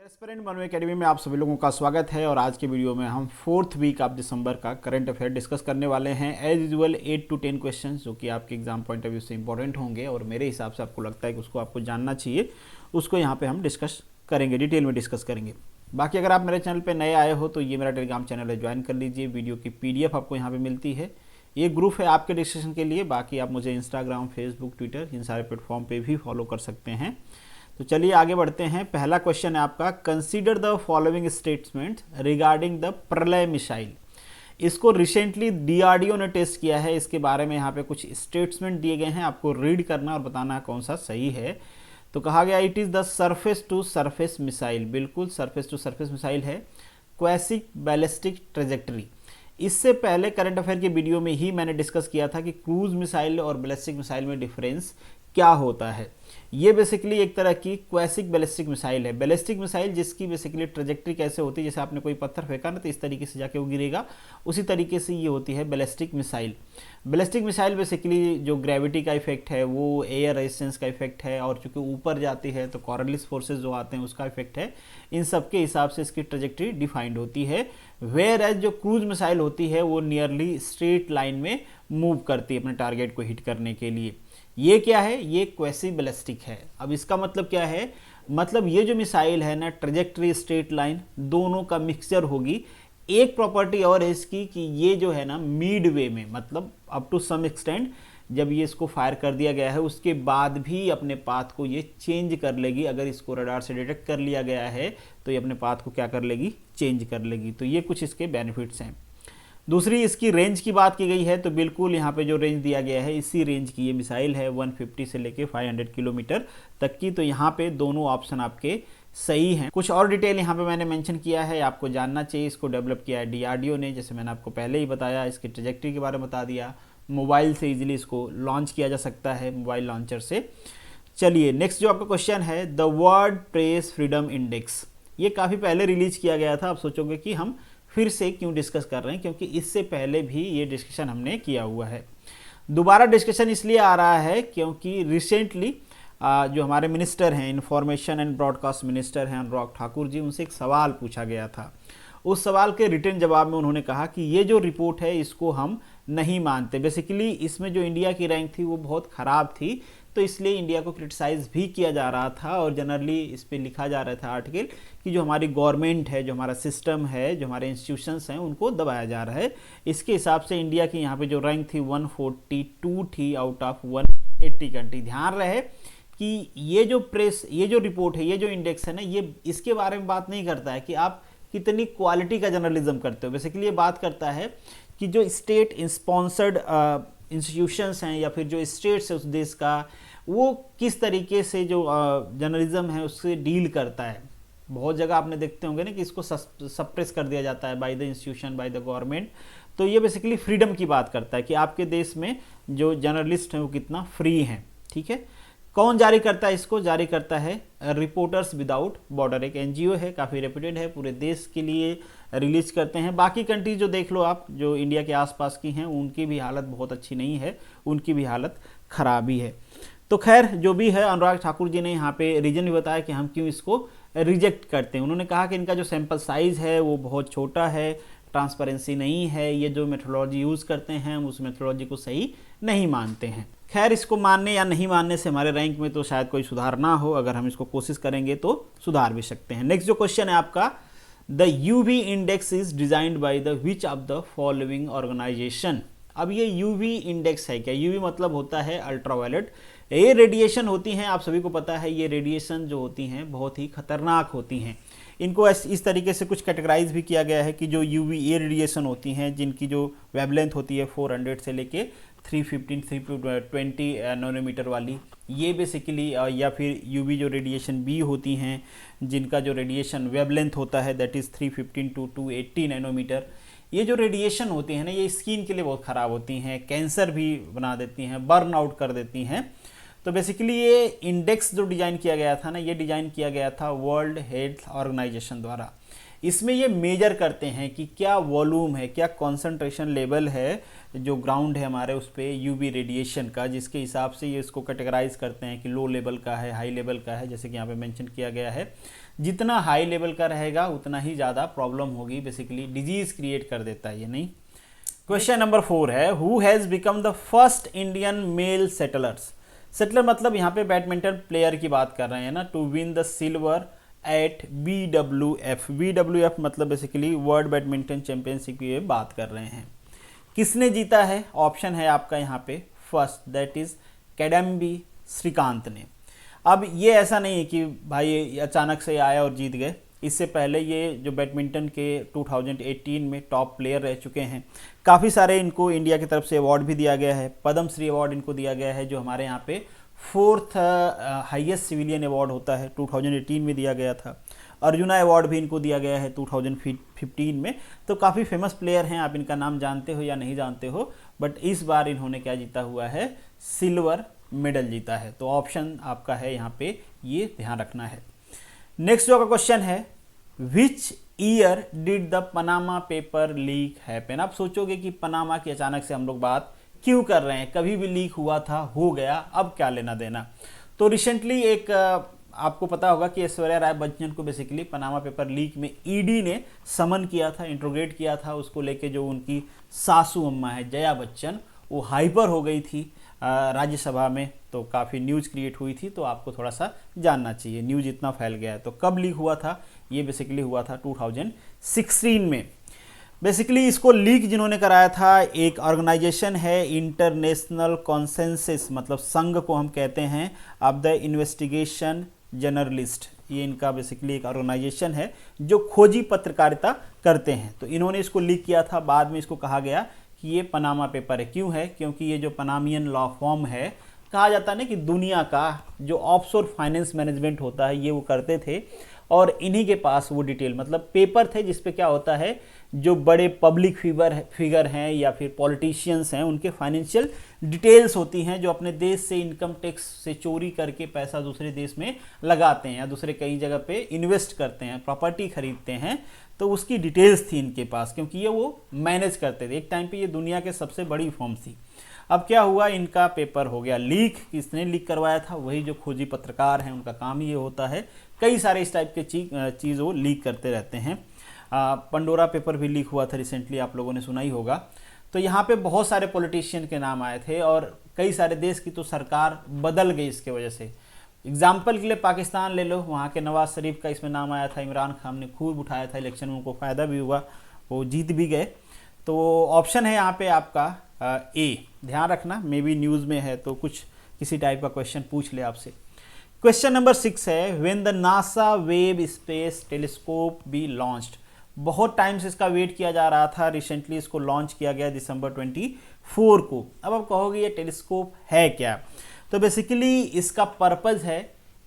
Aspirant बनवे academy में आप सभी लोगों का स्वागत है। और आज के वीडियो में हम 4th वीक ऑफ दिसंबर का करंट अफेयर डिस्कस करने वाले हैं। एज यूजुअल 8 to 10 क्वेश्चंस जो कि आपके एग्जाम पॉइंट ऑफ व्यू से इंपॉर्टेंट होंगे और मेरे हिसाब से आपको लगता है कि उसको आपको जानना चाहिए, उसको यहाँ पे हम डिस्कस करेंगे, डिटेल में डिस्कस करेंगे। बाकी अगर आप मेरे चैनल पर नए आए हो तो ये मेरा टेलीग्राम चैनल है, ज्वाइन कर लीजिए। वीडियो की PDF आपको यहाँ पर मिलती है। ये ग्रुप है आपके डिस्कशन के लिए। बाकी आप मुझे इंस्टाग्राम, फेसबुक, ट्विटर इन सारे प्लेटफॉर्म पे भी फॉलो कर सकते हैं। तो चलिए आगे बढ़ते हैं। पहला क्वेश्चन है आपका, consider the following statement regarding the प्रलय मिसाइल। इसको रिसेंटली DRDO ने टेस्ट किया है। इसके बारे में यहाँ पे कुछ स्टेटमेंट दिए गए हैं, आपको रीड करना और बताना है कौन सा सही है। तो कहा गया it is the surface to surface missile. बिल्कुल सरफेस टू सरफेस मिसाइल है। Quasi ballistic trajectory. इससे पहले करंट अफेयर के वीडियो में ही मैंने डिस्कस किया था कि क्रूज मिसाइल और बैलिस्टिक मिसाइल में डिफरेंस क्या होता है। ये बेसिकली एक तरह की क्वासिक बैलिस्टिक मिसाइल है। बैलिस्टिक मिसाइल जिसकी बेसिकली ट्रेजेक्टरी कैसे होती है, जैसे आपने कोई पत्थर फेंका ना तो इस तरीके से जाके वो गिरेगा, उसी तरीके से ये होती है ballistic missile. Ballistic missile basically जो ग्रेविटी का इफेक्ट है वो एयर रेजिस्टेंस का इफेक्ट है, और चूंकि ऊपर जाती है तो कॉर्नलिस फोर्सेज जो आते हैं उसका इफेक्ट है। इन सब के हिसाब से इसकी ट्रेजेक्टरी डिफाइंड होती है। वेयर एज जो क्रूज मिसाइल होती है वो नियरली स्ट्रेट लाइन में मूव करती है अपने टारगेट को हिट करने के लिए। ये क्या है? ये क्वासी बैलिस्टिक है। अब इसका मतलब क्या है? मतलब ये जो मिसाइल है ना, ट्रेजेक्टरी स्ट्रेट लाइन दोनों का मिक्सचर होगी। एक प्रॉपर्टी और है इसकी कि ये जो है ना मिड वे में, मतलब अप टू सम एक्सटेंट जब ये इसको फायर कर दिया गया है उसके बाद भी अपने पाथ को ये चेंज कर लेगी। अगर इसको रडार से डिटेक्ट कर लिया गया है तो ये अपने पाथ को क्या कर लेगी? चेंज कर लेगी। तो ये कुछ इसके बेनिफिट्स हैं। दूसरी इसकी रेंज की बात की गई है तो बिल्कुल यहाँ पे जो रेंज दिया गया है इसी रेंज की ये मिसाइल है, 150 से लेके 500 किलोमीटर तक की। तो यहाँ पे दोनों ऑप्शन आपके सही हैं। कुछ और डिटेल यहाँ पे मैंने मेंशन किया है, आपको जानना चाहिए। इसको डेवलप किया है DRDO ने, जैसे मैंने आपको पहले ही बताया। इसकी ट्रेजेक्टरी के बारे में बता दिया। मोबाइल से इजीली इसको लॉन्च किया जा सकता है, मोबाइल लॉन्चर से। चलिए नेक्स्ट जो आपका क्वेश्चन है, the world press freedom index. ये काफ़ी पहले रिलीज किया गया था। आप सोचोगे कि हम फिर से क्यों डिस्कस कर रहे हैं, क्योंकि इससे पहले भी ये डिस्कशन हमने किया हुआ है। दोबारा डिस्कशन इसलिए आ रहा है क्योंकि रिसेंटली जो हमारे मिनिस्टर हैं, इंफॉर्मेशन एंड ब्रॉडकास्ट मिनिस्टर हैं अनुराग ठाकुर जी, उनसे एक सवाल पूछा गया था। उस सवाल के रिटर्न जवाब में उन्होंने कहा कि ये जो रिपोर्ट है इसको हम नहीं मानते। बेसिकली इसमें जो इंडिया की रैंक थी वो बहुत ख़राब थी, तो इसलिए इंडिया को क्रिटिसाइज़ भी किया जा रहा था। और जनरली इस पर लिखा जा रहा था आर्टिकल कि जो हमारी गवर्नमेंट है, जो हमारा सिस्टम है, जो हमारे इंस्टीट्यूशंस हैं, उनको दबाया जा रहा है। इसके हिसाब से इंडिया की यहाँ पे जो रैंक थी 142 थी आउट ऑफ 180 कंट्री। ध्यान रहे कि ये जो प्रेस, ये जो रिपोर्ट है, ये जो इंडेक्स है ना, ये इसके बारे में बात नहीं करता है कि आप कितनी क्वालिटी का जर्नलिज्म करते हो। बेसिकली ये बात करता है कि जो स्टेट स्पॉन्सर्ड इंस्टीट्यूशंस हैं या फिर जो स्टेट्स है उस देश का, वो किस तरीके से जो जर्नलिज्म है उससे डील करता है। बहुत जगह आपने देखते होंगे ना कि इसको सप्रेस कर दिया जाता है by the institution, by the government. तो ये बेसिकली फ्रीडम की बात करता है कि आपके देश में जो जर्नलिस्ट हैं वो कितना फ्री हैं। ठीक है, कौन जारी करता है इसको? जारी करता है रिपोर्टर्स विदाउट बॉर्डर, एक NGO है, काफ़ी रेप्यूटेड है, पूरे देश के लिए रिलीज करते हैं। बाकी कंट्रीज जो देख लो आप, जो इंडिया के आसपास की हैं, उनकी भी हालत बहुत अच्छी नहीं है, उनकी भी हालत खराब ही है। तो खैर जो भी है, अनुराग ठाकुर जी ने यहाँ पे रीजन भी बताया कि हम क्यों इसको रिजेक्ट करते हैं। उन्होंने कहा कि इनका जो सैंपल साइज़ है वो बहुत छोटा है, ट्रांसपेरेंसी नहीं है, ये जो मेथोडोलॉजी यूज़ करते हैं हम उस मेथोडोलॉजी को सही नहीं मानते हैं। खैर इसको मानने या नहीं मानने से हमारे रैंक में तो शायद कोई सुधार ना हो। अगर हम इसको कोशिश करेंगे तो सुधार भी सकते हैं। नेक्स्ट जो क्वेश्चन है आपका, the UV index is designed by the which of the following organisation. अब ये UV इंडेक्स है क्या? UV मतलब होता है अल्ट्रावायलेट। ये रेडिएशन होती हैं, आप सभी को पता है, ये रेडिएशन जो होती हैं बहुत ही खतरनाक होती हैं। इनको इस तरीके से कुछ कैटेगराइज भी किया गया है कि जो UVA रेडिएशन होती हैं, जिनकी जो वेवलेंथ होती है 400 से लेके 315 320 नैनोमीटर वाली, ये बेसिकली, या फिर UV जो रेडिएशन B होती हैं, जिनका जो रेडिएशन वेवलेंथ होता है दैट इज़ 315 to 280 नैनोमीटर। ये जो रेडिएशन होती हैं ना, ये स्किन के लिए बहुत ख़राब होती हैं, कैंसर भी बना देती हैं, बर्न आउट कर देती हैं। तो बेसिकली ये इंडेक्स जो डिज़ाइन किया गया था ना, ये डिज़ाइन किया गया था वर्ल्ड हेल्थ ऑर्गेनाइजेशन द्वारा। इसमें ये मेजर करते हैं कि क्या वॉल्यूम है, क्या कॉन्सेंट्रेशन लेवल है जो ग्राउंड है हमारे उस पर UV रेडिएशन का, जिसके हिसाब से ये इसको कैटेगराइज करते हैं कि लो लेवल का है, हाई लेवल का है, जैसे कि यहाँ पे मेंशन किया गया है। जितना हाई लेवल का रहेगा उतना ही ज़्यादा प्रॉब्लम होगी, बेसिकली डिजीज क्रिएट कर देता है ये। नहीं। क्वेश्चन नंबर 4 है, who has become the first Indian male settlers. Settler मतलब यहाँ पे बैडमिंटन प्लेयर की बात कर रहे हैं ना, to win the silver at BWF। BWF मतलब बेसिकली वर्ल्ड बैडमिंटन चैंपियनशिप की ये बात कर रहे हैं। किसने जीता है? ऑप्शन है आपका यहाँ पे फर्स्ट, दैट इज कैडम्बी श्रीकांत ने। अब ये ऐसा नहीं है कि भाई ये अचानक से आया और जीत गए, इससे पहले ये जो बैडमिंटन के 2018 में टॉप प्लेयर रह चुके हैं। काफ़ी सारे इनको इंडिया की तरफ से अवार्ड भी दिया गया है, पद्मश्री अवार्ड इनको दिया गया है, जो हमारे यहाँ पे 4th हाईएस्ट सिविलियन अवार्ड होता है, 2018 में दिया गया था। अर्जुना अवार्ड भी इनको दिया गया है 2015 में। तो काफ़ी फेमस प्लेयर हैं, आप इनका नाम जानते हो या नहीं जानते हो, बट इस बार इन्होंने क्या जीता हुआ है? सिल्वर मेडल जीता है। तो ऑप्शन आपका है यहाँ पे, ये ध्यान रखना है। नेक्स्ट जो का क्वेश्चन है, which year did the Panama paper leak happen. आप सोचोगे कि पनामा की अचानक से हम लोग बात क्यों कर रहे हैं, कभी भी लीक हुआ था, हो गया, अब क्या लेना देना। तो रिसेंटली एक आपको पता होगा कि ऐश्वर्या राय बच्चन को बेसिकली पनामा पेपर लीक में ईडी ने समन किया था, इंट्रोगेट किया था। उसको लेके जो उनकी सासू अम्मा है जया बच्चन, वो हाइपर हो गई थी राज्यसभा में, तो काफ़ी न्यूज़ क्रिएट हुई थी। तो आपको थोड़ा सा जानना चाहिए, न्यूज़ इतना फैल गया है। तो कब लीक हुआ था? ये बेसिकली हुआ था 2016 में। बेसिकली इसको लीक जिन्होंने कराया था, एक ऑर्गेनाइजेशन है इंटरनेशनल कॉन्सेंसस, मतलब संघ को हम कहते हैं, ऑफ द इन्वेस्टिगेशन जर्नलिस्ट। ये इनका बेसिकली एक ऑर्गेनाइजेशन है जो खोजी पत्रकारिता करते हैं। तो इन्होंने इसको लीक किया था, बाद में इसको कहा गया कि ये पनामा पेपर है। क्यों है? क्योंकि ये जो पनामियन लॉ फॉर्म है, कहा जाता है ना कि दुनिया का जो ऑफशोर फाइनेंस मैनेजमेंट होता है, ये वो करते थे, और इन्हीं के पास वो डिटेल मतलब पेपर थे जिसपे क्या होता है, जो बड़े पब्लिक फिगर हैं या फिर पॉलिटिशियंस हैं, उनके फाइनेंशियल डिटेल्स होती हैं, जो अपने देश से इनकम टैक्स से चोरी करके पैसा दूसरे देश में लगाते हैं या दूसरे कई जगह पे इन्वेस्ट करते हैं, प्रॉपर्टी खरीदते हैं। तो उसकी डिटेल्स थी इनके पास, क्योंकि ये वो मैनेज करते थे। एक टाइम पे ये दुनिया के सबसे बड़ी फर्म थी। अब क्या हुआ, इनका पेपर हो गया लीक। किसने लीक करवाया था? वही जो खोजी पत्रकार हैं, उनका काम ये होता है। कई सारे इस टाइप के चीज़ वो लीक करते रहते हैं। पंडोरा पेपर भी लीक हुआ था रिसेंटली, आप लोगों ने सुना ही होगा। तो यहाँ पे बहुत सारे पॉलिटिशियन के नाम आए थे और कई सारे देश की तो सरकार बदल गई इसके वजह से। एग्जाम्पल के लिए पाकिस्तान ले लो, वहाँ के नवाज शरीफ का इसमें नाम आया था। इमरान खान ने खूब उठाया था, इलेक्शन में उनको फ़ायदा भी हुआ, वो जीत भी गए। तो ऑप्शन है यहाँ पे आपका ए। ध्यान रखना, मे बी न्यूज़ में है तो कुछ किसी टाइप का क्वेश्चन पूछ ले आपसे। क्वेश्चन नंबर 6 है, when the NASA web space telescope B launched. बहुत टाइम से इसका वेट किया जा रहा था, रिसेंटली इसको लॉन्च किया गया दिसंबर 24 को। अब आप कहोगे ये टेलीस्कोप है क्या? तो बेसिकली इसका पर्पज़ है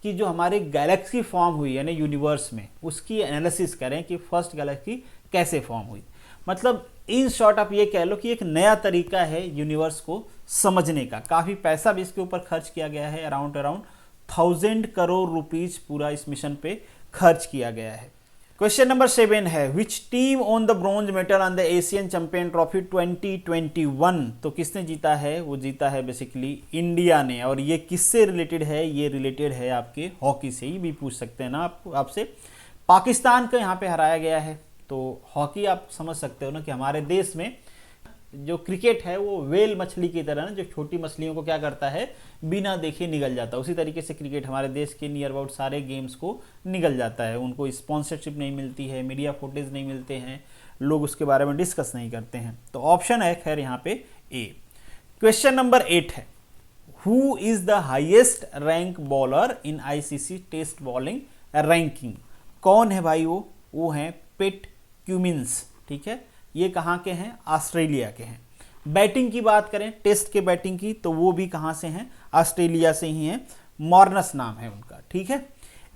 कि जो हमारी गैलेक्सी फॉर्म हुई है ना यूनिवर्स में, उसकी एनालिसिस करें कि फर्स्ट गैलेक्सी कैसे फॉर्म हुई। मतलब इन शॉर्ट आप ये कह लो कि एक नया तरीका है यूनिवर्स को समझने का। काफ़ी पैसा भी इसके ऊपर खर्च किया गया है, अराउंड 1000 करोड़ रुपीज़ पूरा इस मिशन पे खर्च किया गया है। क्वेश्चन नंबर 7 है, which team on the bronze medal on the Asian champion trophy 2021। तो किसने जीता है? वो जीता है बेसिकली इंडिया ने। और ये किससे रिलेटेड है? ये रिलेटेड है आपके हॉकी से। ही भी पूछ सकते हैं ना आपसे। पाकिस्तान को यहाँ पे हराया गया है। तो हॉकी आप समझ सकते हो ना कि हमारे देश में जो क्रिकेट है वो वेल मछली की तरह ना, जो छोटी मछलियों को क्या करता है, बिना देखे निगल जाता है। उसी तरीके से क्रिकेट हमारे देश के नियर अबाउट सारे गेम्स को निगल जाता है। उनको स्पॉन्सरशिप नहीं मिलती है, मीडिया फुटेज नहीं मिलते हैं, लोग उसके बारे में डिस्कस नहीं करते हैं। तो ऑप्शन है खैर यहाँ पे ए। क्वेश्चन नंबर 8 है, who is the highest rank bowler in ICC test bowling ranking. कौन है भाई वो हैं पैट क्यूमिंस। ठीक है, ये कहाँ के हैं? ऑस्ट्रेलिया के हैं। बैटिंग की बात करें, टेस्ट के बैटिंग की, तो वो भी कहाँ से हैं? ऑस्ट्रेलिया से ही हैं। मॉर्नस नाम है उनका। ठीक है,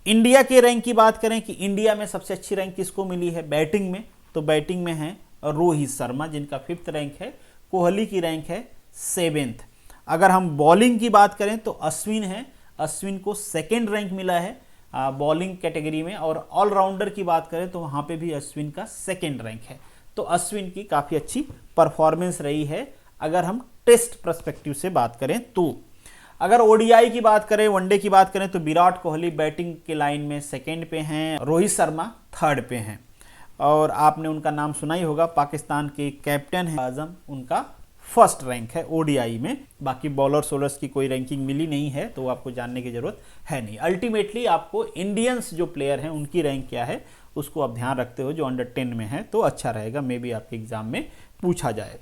इंडिया के रैंक की बात करें कि इंडिया में सबसे अच्छी रैंक किसको मिली है बैटिंग में, तो बैटिंग में है रोहित शर्मा जिनका 5th रैंक है। कोहली की रैंक है 7th। अगर हम बॉलिंग की बात करें तो अश्विन है, अश्विन को 2nd रैंक मिला है बॉलिंग कैटेगरी में। और ऑलराउंडर की बात करें तो वहाँ पे भी अश्विन का 2nd रैंक है। तो अश्विन की काफ़ी अच्छी परफॉर्मेंस रही है अगर हम टेस्ट पर्सपेक्टिव से बात करें तो। अगर ओडीआई की बात करें, वनडे की बात करें, तो विराट कोहली बैटिंग के लाइन में सेकंड पे हैं, रोहित शर्मा थर्ड पे हैं। और आपने उनका नाम सुना ही होगा, पाकिस्तान के कैप्टन है आजम, उनका फर्स्ट रैंक है ओडीआई में। बाकी बॉलर सोलर्स की कोई रैंकिंग मिली नहीं है, तो आपको जानने की जरूरत है नहीं। अल्टीमेटली आपको इंडियंस जो प्लेयर हैं उनकी रैंक क्या है उसको आप ध्यान रखते हो, जो अंडर 10 में है, तो अच्छा रहेगा, मे बी आपके एग्जाम में पूछा जाए।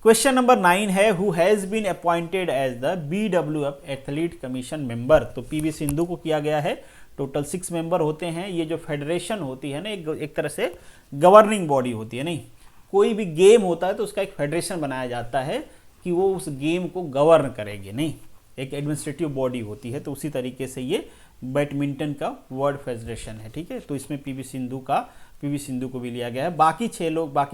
क्वेश्चन नंबर 9 है, who has been appointed as the BWF athlete commission member. तो पीवी सिंधु को किया गया है। टोटल 6 मेंबर होते हैं। ये जो फेडरेशन होती है ना, एक तरह से गवर्निंग बॉडी होती है। नहीं, कोई भी गेम होता है तो उसका एक फेडरेशन बनाया जाता है कि वो उस गेम को गवर्न करेगी। नहीं, एक एडमिनिस्ट्रेटिव बॉडी होती है। तो उसी तरीके से ये बैडमिंटन का वर्ल्ड फेडरेशन है। ठीक है, तो इसमें पीवी सिंधु को भी लिया गया है। बाकी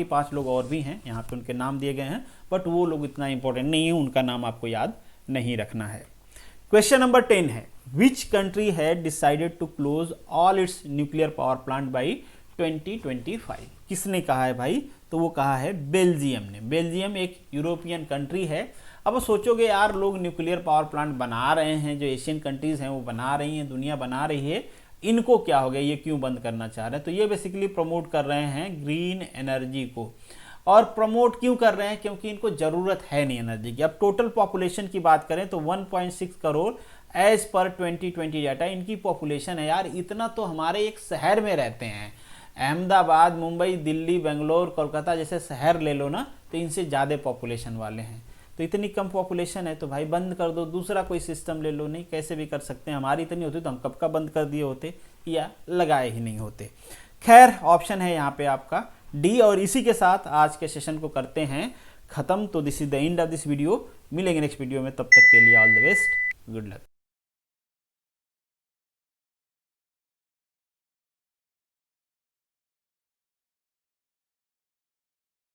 5 लोग और भी हैं, यहाँ पे उनके नाम दिए गए हैं, बट वो लोग इतना इंपॉर्टेंट नहीं है, उनका नाम आपको याद नहीं रखना है। क्वेश्चन नंबर 10 है, which country had decided to close all its nuclear power plant by 2025। किसने कहा है भाई? तो वो कहा है बेल्जियम ने। बेल्जियम एक यूरोपियन कंट्री है। अब सोचोगे यार, लोग न्यूक्लियर पावर प्लांट बना रहे हैं, जो एशियन कंट्रीज हैं वो बना रही हैं, दुनिया बना रही है, इनको क्या हो गया, ये क्यों बंद करना चाह रहे हैं? तो ये बेसिकली प्रमोट कर रहे हैं ग्रीन एनर्जी को। और प्रमोट क्यों कर रहे हैं? क्योंकि इनको जरूरत है नहीं एनर्जी की। अब टोटल पॉपुलेशन की बात करें तो 1.6 करोड़ एज पर 2020 डाटा इनकी पॉपुलेशन है। यार, इतना तो हमारे एक शहर में रहते हैं। अहमदाबाद, मुंबई, दिल्ली, बेंगलोर, कोलकाता जैसे शहर ले लो ना, तो इनसे ज़्यादा पॉपुलेशन वाले हैं। तो इतनी कम पॉपुलेशन है तो भाई बंद कर दो, दूसरा कोई सिस्टम ले लो। नहीं, कैसे भी कर सकते हैं। हमारी इतनी होती तो हम कब का बंद कर दिए होते या लगाए ही नहीं होते। खैर, ऑप्शन है यहाँ पे आपका डी। और इसी के साथ आज के सेशन को करते हैं ख़त्म। तो this is the end of this video. मिलेंगे नेक्स्ट वीडियो में, तब तक के लिए all the best, good luck.